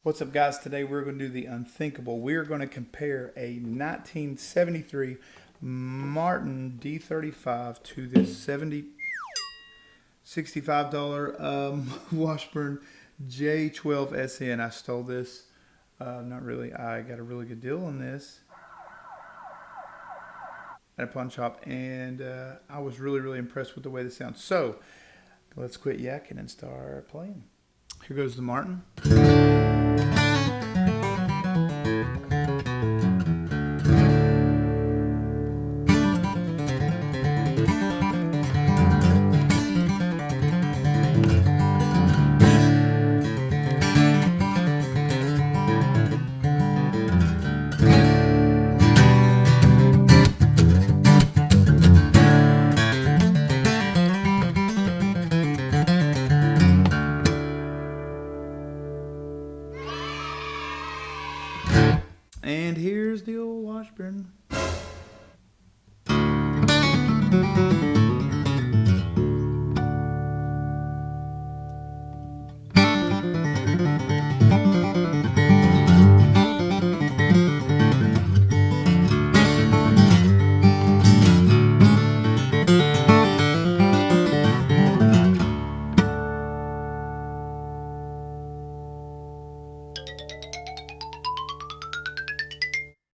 What's up, guys? Today we're going to do the unthinkable. We're going to compare a 1973 Martin D-35 to this $65 Washburn J12SN. I stole this. Not really. I got a really good deal on this at a pawn shop, and I was really impressed with the way this sounds. So let's quit yakking and start playing. Here goes the Martin. And here's the old Washburn.